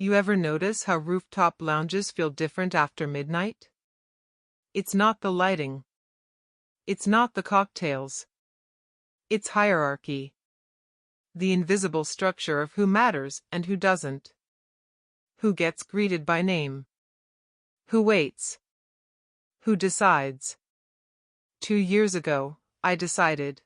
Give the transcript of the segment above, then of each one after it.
You ever notice how rooftop lounges feel different after midnight? It's not the lighting. It's not the cocktails. It's hierarchy. The invisible structure of who matters and who doesn't. Who gets greeted by name? Who waits? Who decides? 2 years ago, I decided.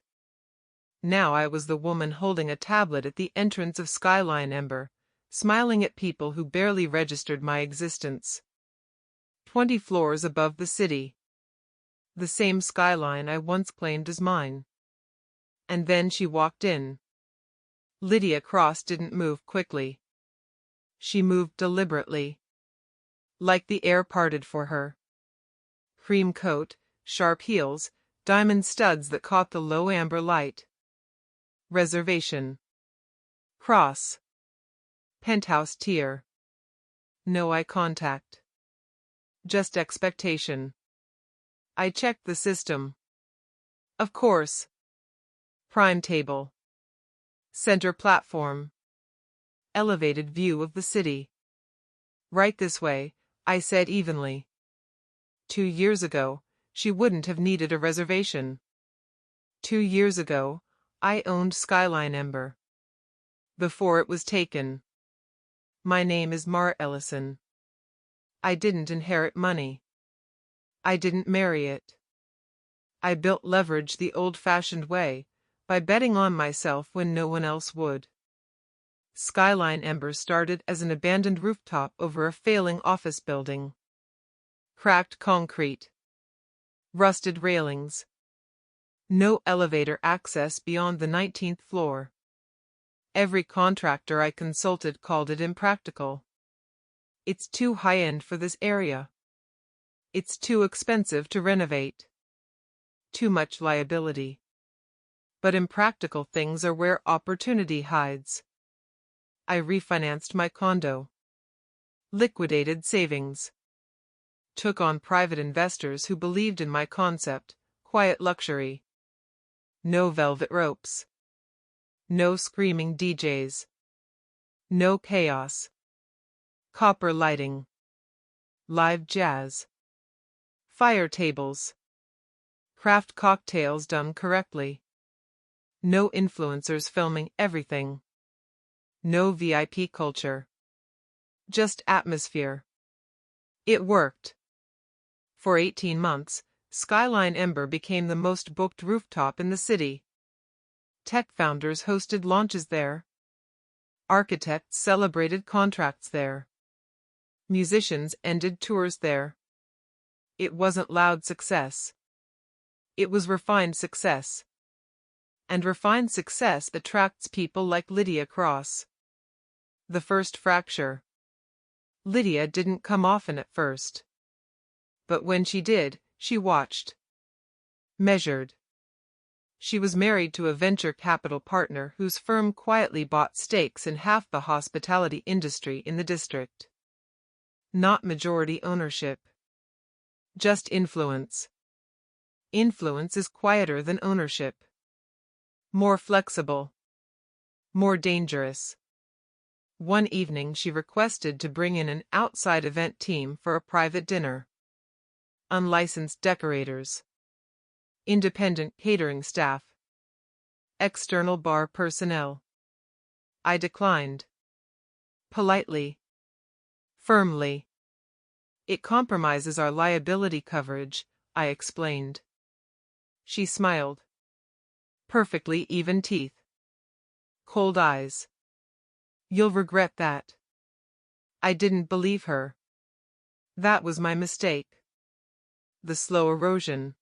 Now I was the woman holding a tablet at the entrance of Skyline Ember, smiling at people who barely registered my existence. 20 floors above the city. The same skyline I once claimed as mine. And then she walked in. Lydia Cross didn't move quickly. She moved deliberately. Like the air parted for her. Cream coat, sharp heels, diamond studs that caught the low amber light. Reservation. Cross. Penthouse tier. No eye contact. Just expectation. I checked the system. Of course. Prime table. Center platform. Elevated view of the city. Right this way, I said evenly. 2 years ago, she wouldn't have needed a reservation. 2 years ago, I owned Skyline Ember. Before it was taken. My name is Mar Ellison. I didn't inherit money. I didn't marry it. I built leverage the old-fashioned way, by betting on myself when no one else would. Skyline Ember started as an abandoned rooftop over a failing office building. Cracked concrete. Rusted railings. No elevator access beyond the 19th floor. Every contractor I consulted called it impractical. It's too high-end for this area. It's too expensive to renovate. Too much liability. But impractical things are where opportunity hides. I refinanced my condo. Liquidated savings. Took on private investors who believed in my concept, quiet luxury. No velvet ropes. No screaming DJs. No chaos. Copper lighting. Live jazz. Fire tables. Craft cocktails done correctly. No influencers filming everything. No VIP culture. Just atmosphere. It worked. For 18 months, Skyline Ember became the most booked rooftop in the city. Tech founders hosted launches there. Architects celebrated contracts there. Musicians ended tours there. It wasn't loud success. It was refined success. And refined success attracts people like Lydia Cross. The first fracture. Lydia didn't come often at first. But when she did, she watched. Measured. She was married to a venture capital partner whose firm quietly bought stakes in half the hospitality industry in the district. Not majority ownership. Just influence. Influence is quieter than ownership. More flexible. More dangerous. One evening she requested to bring in an outside event team for a private dinner. Unlicensed decorators. Independent catering staff. External bar personnel. I declined. Politely. Firmly. It compromises our liability coverage, I explained. She smiled. Perfectly even teeth. Cold eyes. You'll regret that. I didn't believe her. That was my mistake. The slow erosion.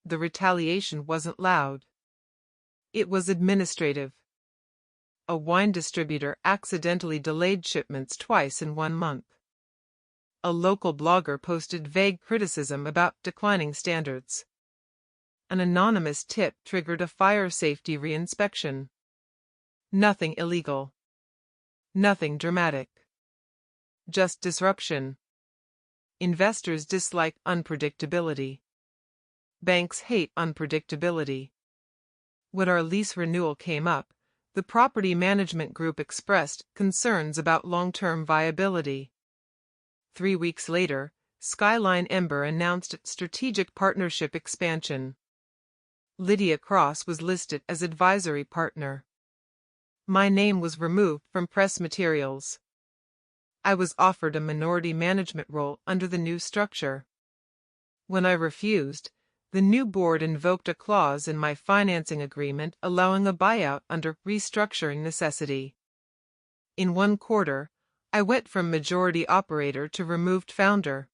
The retaliation wasn't loud. It was administrative. A wine distributor accidentally delayed shipments twice in 1 month. A local blogger posted vague criticism about declining standards. An anonymous tip triggered a fire safety reinspection. Nothing illegal. Nothing dramatic. Just disruption. Investors dislike unpredictability. Banks hate unpredictability. When our lease renewal came up, the property management group expressed concerns about long-term viability. 3 weeks later, Skyline Ember announced strategic partnership expansion. Lydia Cross was listed as advisory partner. My name was removed from press materials. I was offered a minority management role under the new structure. When I refused, the new board invoked a clause in my financing agreement allowing a buyout under restructuring necessity. In 1 quarter, I went from majority operator to removed founder.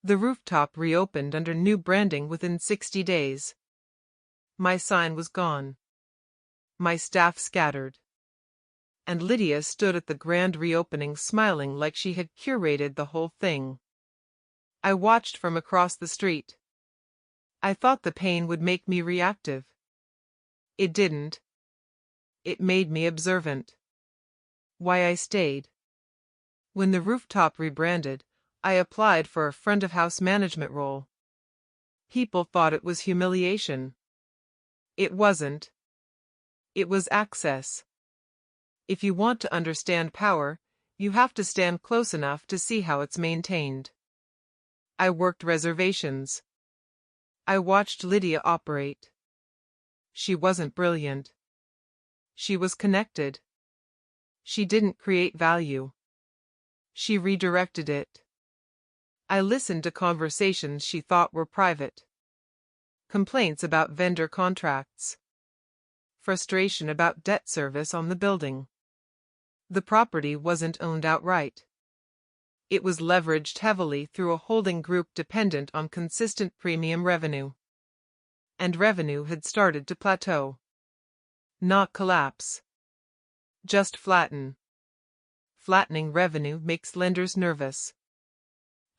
The rooftop reopened under new branding within 60 days. My sign was gone. My staff scattered. And Lydia stood at the grand reopening smiling like she had curated the whole thing. I watched from across the street. I thought the pain would make me reactive. It didn't. It made me observant. Why I stayed. When the rooftop rebranded, I applied for a front-of-house management role. People thought it was humiliation. It wasn't. It was access. If you want to understand power, you have to stand close enough to see how it's maintained. I worked reservations. I watched Lydia operate. She wasn't brilliant. She was connected. She didn't create value. She redirected it. I listened to conversations she thought were private. Complaints about vendor contracts. Frustration about debt service on the building. The property wasn't owned outright. It was leveraged heavily through a holding group dependent on consistent premium revenue. And revenue had started to plateau. Not collapse. Just flatten. Flattening revenue makes lenders nervous.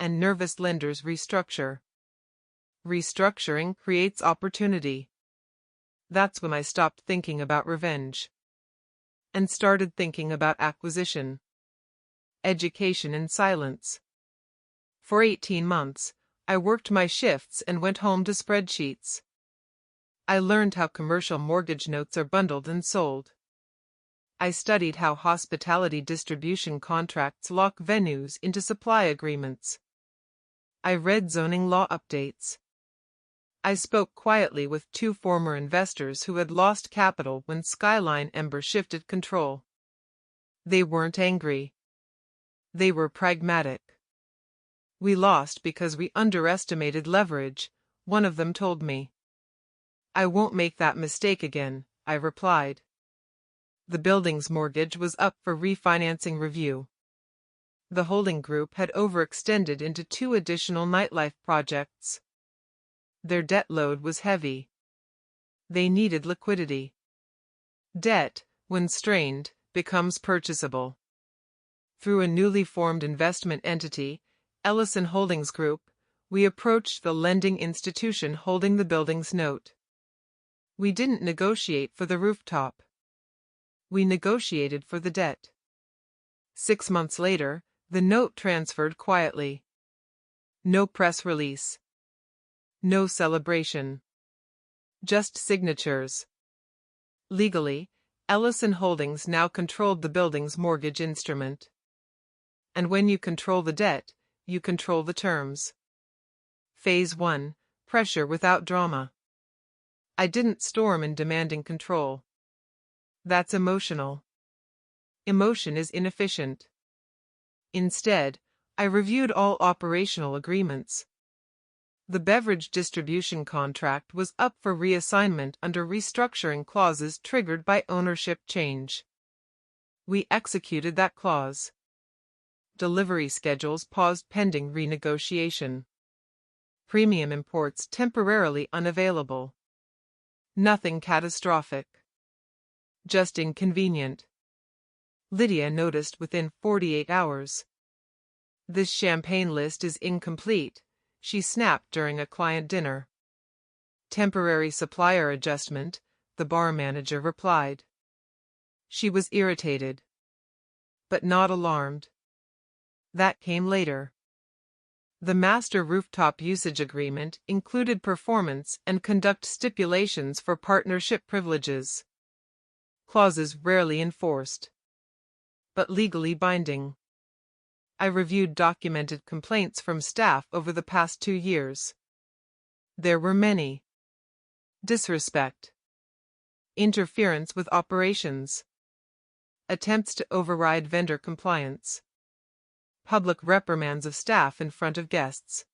And nervous lenders restructure. Restructuring creates opportunity. That's when I stopped thinking about revenge. And started thinking about acquisition. Education in silence. For 18 months, I worked my shifts and went home to spreadsheets. I learned how commercial mortgage notes are bundled and sold. I studied how hospitality distribution contracts lock venues into supply agreements. I read zoning law updates. I spoke quietly with 2 former investors who had lost capital when Skyline Ember shifted control. They weren't angry. They were pragmatic. We lost because we underestimated leverage, one of them told me. I won't make that mistake again, I replied. The building's mortgage was up for refinancing review. The holding group had overextended into 2 additional nightlife projects. Their debt load was heavy. They needed liquidity. Debt, when strained, becomes purchasable. Through a newly formed investment entity, Ellison Holdings Group, we approached the lending institution holding the building's note. We didn't negotiate for the rooftop. We negotiated for the debt. 6 months later, the note transferred quietly. No press release. No celebration. Just signatures. Legally, Ellison Holdings now controlled the building's mortgage instrument. And when you control the debt, you control the terms. Phase 1, pressure without drama. I didn't storm in demanding control. That's emotional. Emotion is inefficient. Instead, I reviewed all operational agreements. The beverage distribution contract was up for reassignment under restructuring clauses triggered by ownership change. We executed that clause. Delivery schedules paused pending renegotiation. Premium imports temporarily unavailable. Nothing catastrophic. Just inconvenient. Lydia noticed within 48 hours. This champagne list is incomplete, she snapped during a client dinner. Temporary supplier adjustment, the bar manager replied. She was irritated. But not alarmed. That came later. The master rooftop usage agreement included performance and conduct stipulations for partnership privileges. clauses rarely enforced, but legally binding. I reviewed documented complaints from staff over the past 2 years. There were many. Disrespect, interference with operations, attempts to override vendor compliance, public reprimands of staff in front of guests.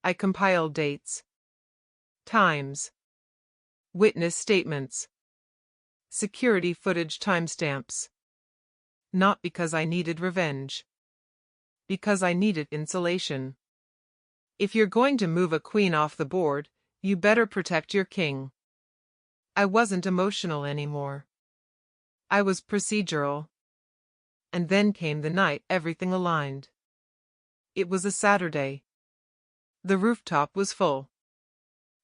I compiled dates, times, witness statements, security footage timestamps. Not because I needed revenge. Because I needed insulation. If you're going to move a queen off the board, you better protect your king. I wasn't emotional anymore. I was procedural. And then came the night everything aligned. It was a Saturday. The rooftop was full.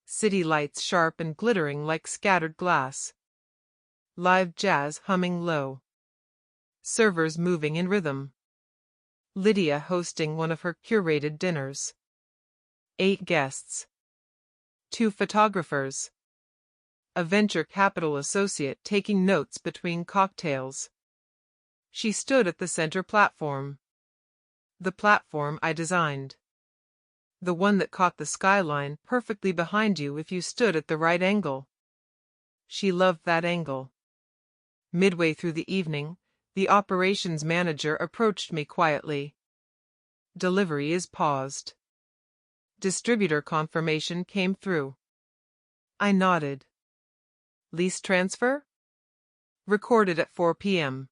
City lights sharp and glittering like scattered glass. Live jazz humming low. Servers moving in rhythm. Lydia hosting one of her curated dinners. 8 guests. 2 photographers. A venture capital associate taking notes between cocktails. She stood at the center platform. The platform I designed. The one that caught the skyline perfectly behind you if you stood at the right angle. She loved that angle. Midway through the evening, the operations manager approached me quietly. Delivery is paused. Distributor confirmation came through. I nodded. Lease transfer? Recorded at 4 p.m.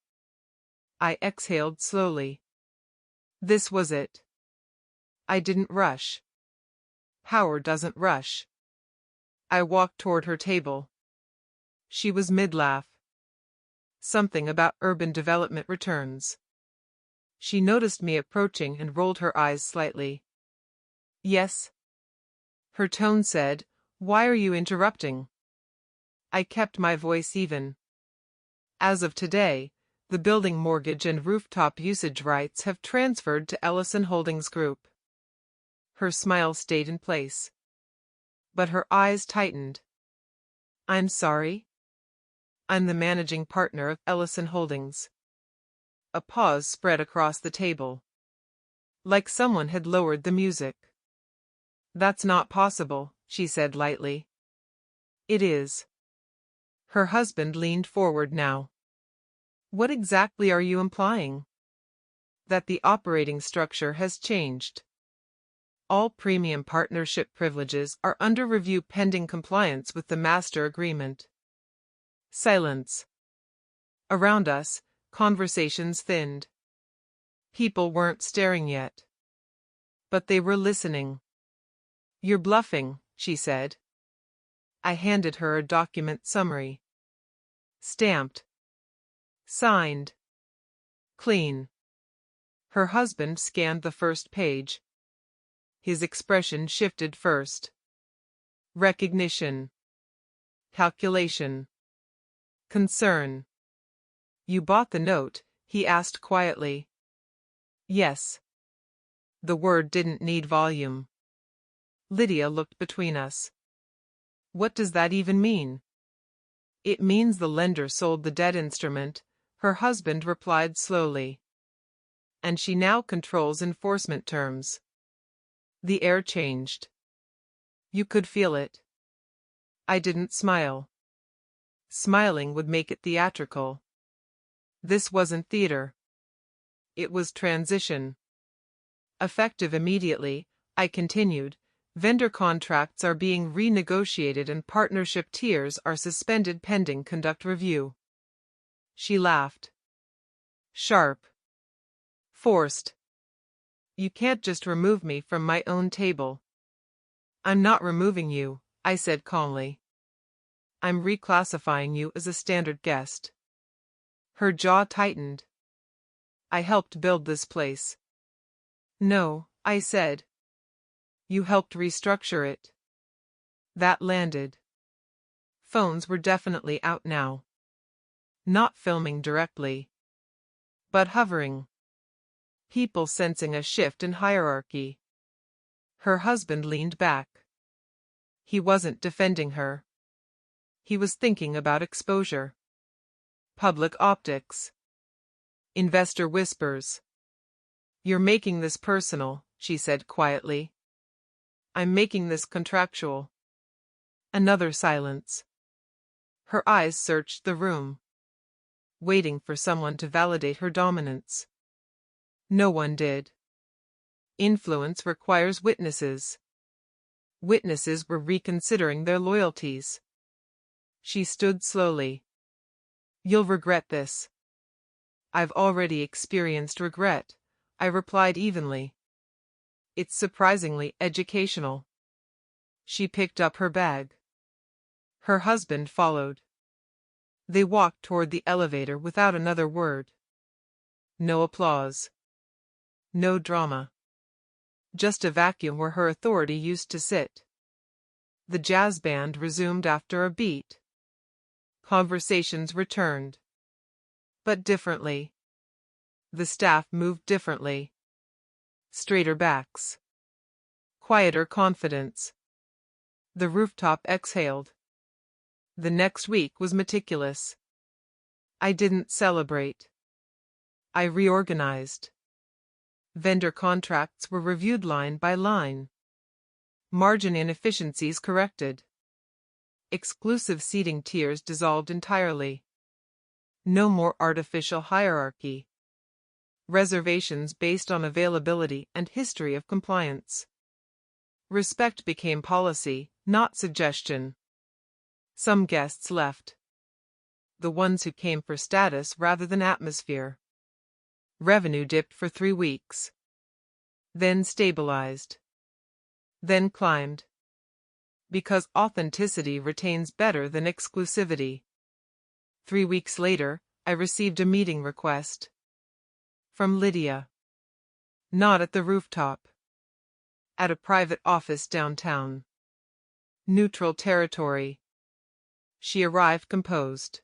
I exhaled slowly. This was it. I didn't rush. Power doesn't rush. I walked toward her table. She was mid-laugh. Something about urban development returns. She noticed me approaching and rolled her eyes slightly. Yes. Her tone said, "Why are you interrupting?" I kept my voice even. As of today, the building mortgage and rooftop usage rights have transferred to Ellison Holdings Group. Her smile stayed in place. But her eyes tightened. I'm sorry? I'm the managing partner of Ellison Holdings. A pause spread across the table. Like someone had lowered the music. That's not possible, she said lightly. It is. Her husband leaned forward now. What exactly are you implying? That the operating structure has changed. All premium partnership privileges are under review pending compliance with the master agreement. Silence. Around us, conversations thinned. People weren't staring yet. But they were listening. You're bluffing, she said. I handed her a document summary. Stamped. Signed. Clean. Her husband scanned the first page. His expression shifted first. Recognition. Calculation. Concern. You bought the note, he asked quietly. Yes. The word didn't need volume. Lydia looked between us. What does that even mean? It means the lender sold the debt instrument, her husband replied slowly. And she now controls enforcement terms. The air changed. You could feel it. I didn't smile. Smiling would make it theatrical. This wasn't theater. It was transition. Effective immediately, I continued, vendor contracts are being renegotiated and partnership tiers are suspended pending conduct review. She laughed. Sharp. Forced. You can't just remove me from my own table. I'm not removing you, I said calmly. I'm reclassifying you as a standard guest. Her jaw tightened. I helped build this place. No, I said. You helped restructure it. That landed. Phones were definitely out now. Not filming directly. But hovering. People sensing a shift in hierarchy. Her husband leaned back. He wasn't defending her. He was thinking about exposure. Public optics. Investor whispers. You're making this personal, she said quietly. I'm making this contractual. Another silence. Her eyes searched the room, waiting for someone to validate her dominance. No one did. Influence requires witnesses. Witnesses were reconsidering their loyalties. She stood slowly. You'll regret this. I've already experienced regret, I replied evenly. It's surprisingly educational. She picked up her bag. Her husband followed. They walked toward the elevator without another word. No applause. No drama. Just a vacuum where her authority used to sit. The jazz band resumed after a beat. Conversations returned. But differently. The staff moved differently. Straighter backs. Quieter confidence. The rooftop exhaled. The next week was meticulous. I didn't celebrate. I reorganized. Vendor contracts were reviewed line by line. Margin inefficiencies corrected. Exclusive seating tiers dissolved entirely. No more artificial hierarchy. Reservations based on availability and history of compliance. Respect became policy, not suggestion. Some guests left. The ones who came for status rather than atmosphere. Revenue dipped for 3 weeks. Then stabilized. Then climbed. Because authenticity retains better than exclusivity. 3 weeks later, I received a meeting request. From Lydia. Not at the rooftop. At a private office downtown. Neutral territory. She arrived composed.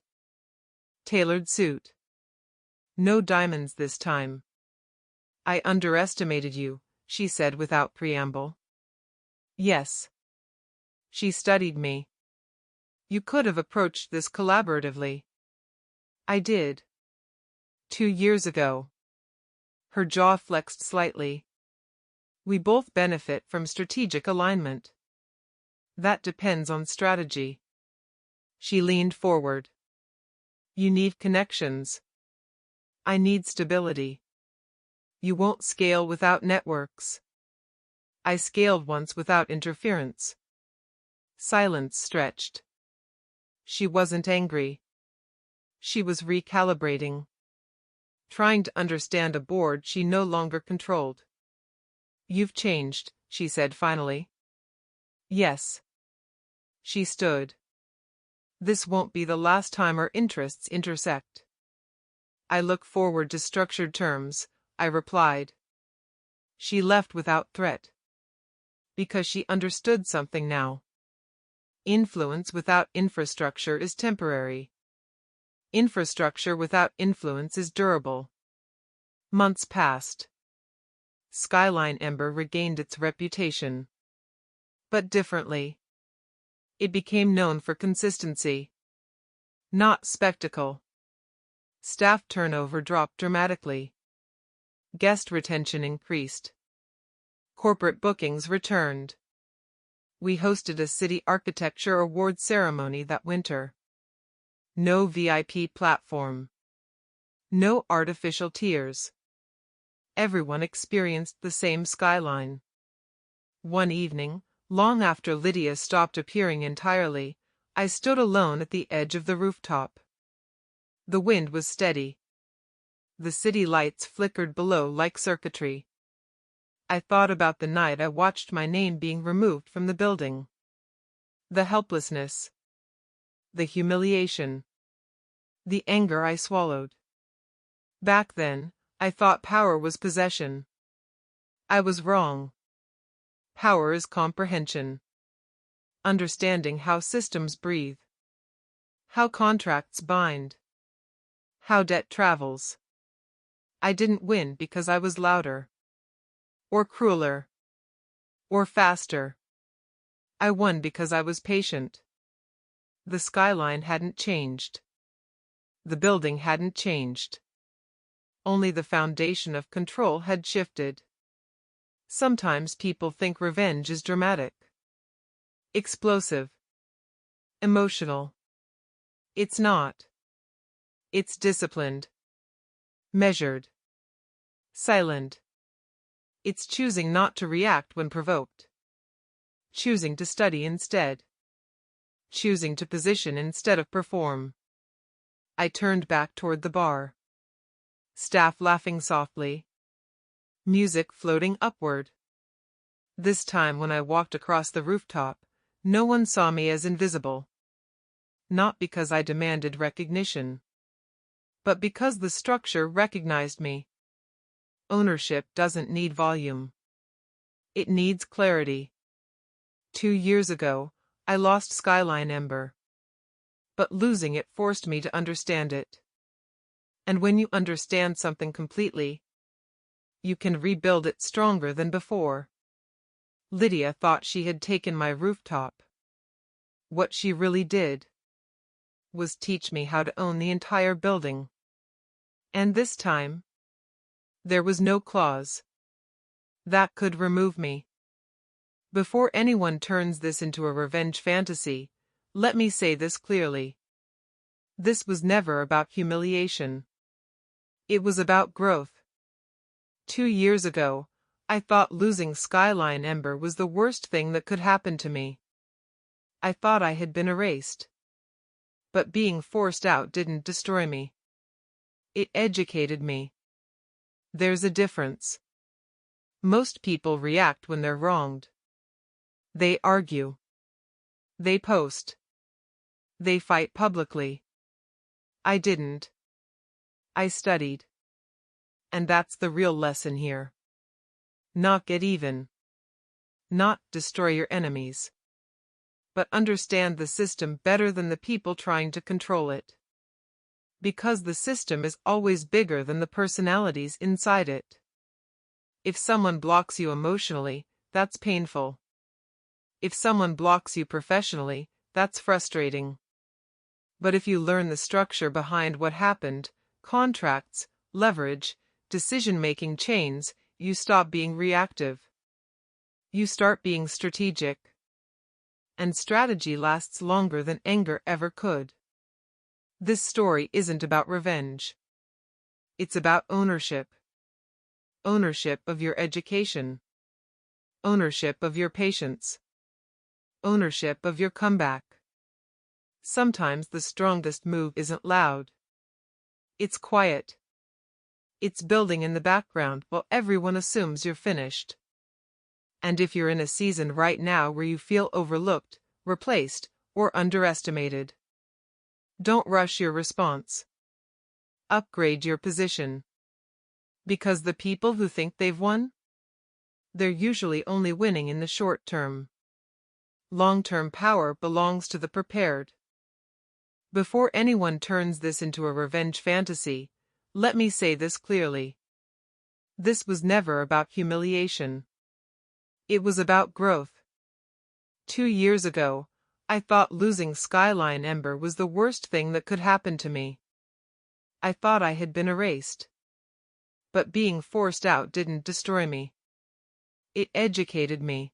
Tailored suit. No diamonds this time. I underestimated you, she said without preamble. Yes. She studied me. You could have approached this collaboratively. I did. 2 years ago. Her jaw flexed slightly. We both benefit from strategic alignment. That depends on strategy. She leaned forward. You need connections. I need stability. You won't scale without networks. I scaled once without interference. Silence stretched. She wasn't angry. She was recalibrating. Trying to understand a board she no longer controlled. You've changed, she said finally. Yes. She stood. This won't be the last time our interests intersect. I look forward to structured terms, I replied. She left without threat. Because she understood something now. Influence without infrastructure is temporary. Infrastructure without influence is durable. Months passed. Skyline Ember regained its reputation. But differently. It became known for consistency. Not spectacle. Staff turnover dropped dramatically. Guest retention increased. Corporate bookings returned. We hosted a city architecture award ceremony that winter. No VIP platform. No artificial tiers. Everyone experienced the same skyline. One evening, long after Lydia stopped appearing entirely, I stood alone at the edge of the rooftop. The wind was steady. The city lights flickered below like circuitry. I thought about the night I watched my name being removed from the building. The helplessness. The humiliation. The anger I swallowed. Back then, I thought power was possession. I was wrong. Power is comprehension. Understanding how systems breathe. How contracts bind. How debt travels. I didn't win because I was louder. Or crueler. Or faster. I won because I was patient. The skyline hadn't changed. The building hadn't changed. Only the foundation of control had shifted. Sometimes people think revenge is dramatic, explosive, emotional. It's not. It's disciplined, measured, silent. It's choosing not to react when provoked. Choosing to study instead. Choosing to position instead of perform. I turned back toward the bar. Staff laughing softly. Music floating upward. This time when I walked across the rooftop, no one saw me as invisible. Not because I demanded recognition, but because the structure recognized me. Ownership doesn't need volume. It needs clarity. 2 years ago, I lost Skyline Ember. But losing it forced me to understand it. And when you understand something completely, you can rebuild it stronger than before. Lydia thought she had taken my rooftop. What she really did was teach me how to own the entire building. And this time, there was no clause that could remove me. Before anyone turns this into a revenge fantasy, let me say this clearly. This was never about humiliation. It was about growth. 2 years ago, I thought losing Skyline Ember was the worst thing that could happen to me. I thought I had been erased. But being forced out didn't destroy me. It educated me. There's a difference. Most people react when they're wronged. They argue. They post. They fight publicly. I didn't. I studied. And that's the real lesson here. Not get even. Not destroy your enemies. But understand the system better than the people trying to control it. Because the system is always bigger than the personalities inside it. If someone blocks you emotionally, that's painful. If someone blocks you professionally, that's frustrating. But if you learn the structure behind what happened, contracts, leverage, decision-making chains, you stop being reactive. You start being strategic. And strategy lasts longer than anger ever could. This story isn't about revenge. It's about ownership. Ownership of your education. Ownership of your patience. Ownership of your comeback. Sometimes the strongest move isn't loud. It's quiet. It's building in the background while everyone assumes you're finished. And if you're in a season right now where you feel overlooked, replaced, or underestimated, don't rush your response. Upgrade your position. Because the people who think they've won, they're usually only winning in the short term. Long-term power belongs to the prepared. Before anyone turns this into a revenge fantasy, let me say this clearly. This was never about humiliation. It was about growth. 2 years ago, I thought losing Skyline Ember was the worst thing that could happen to me. I thought I had been erased. But being forced out didn't destroy me. It educated me.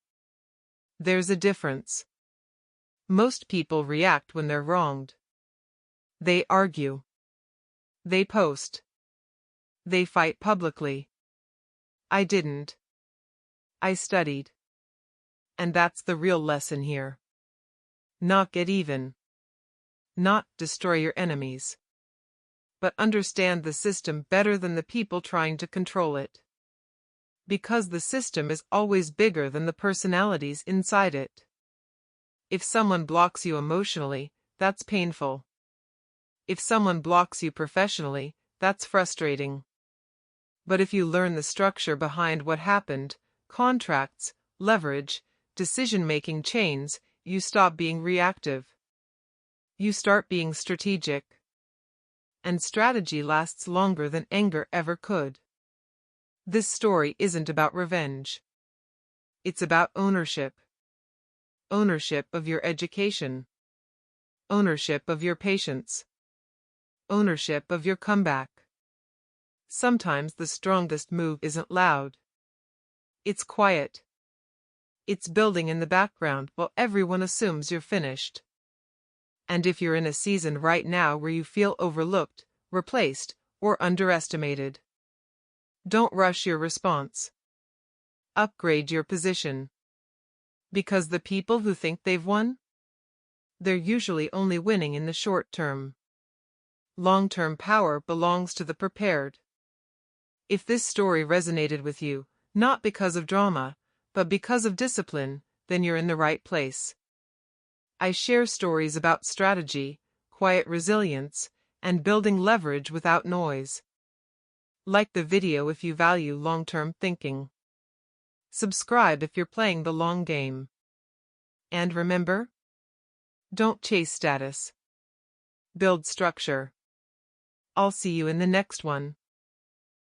There's a difference. Most people react when they're wronged. They argue. They post. They fight publicly. I didn't. I studied. And that's the real lesson here. Not get even. Not destroy your enemies. But understand the system better than the people trying to control it. Because the system is always bigger than the personalities inside it. If someone blocks you emotionally, that's painful. If someone blocks you professionally, that's frustrating. But if you learn the structure behind what happened, contracts, leverage, decision-making chains, you stop being reactive. You start being strategic. And strategy lasts longer than anger ever could. This story isn't about revenge. It's about ownership. Ownership of your education. Ownership of your patience. ownership of your comeback. Sometimes the strongest move isn't loud. It's quiet. It's building in the background while everyone assumes you're finished. And if you're in a season right now where you feel overlooked, replaced, or underestimated, don't rush your response. Upgrade your position. Because the people who think they've won, they're usually only winning in the short term. Long-term power belongs to the prepared. If this story resonated with you, not because of drama, but because of discipline, then you're in the right place. I share stories about strategy, quiet resilience, and building leverage without noise. Like the video if you value long-term thinking. Subscribe if you're playing the long game. And remember, don't chase status. Build structure. I'll see you in the next one.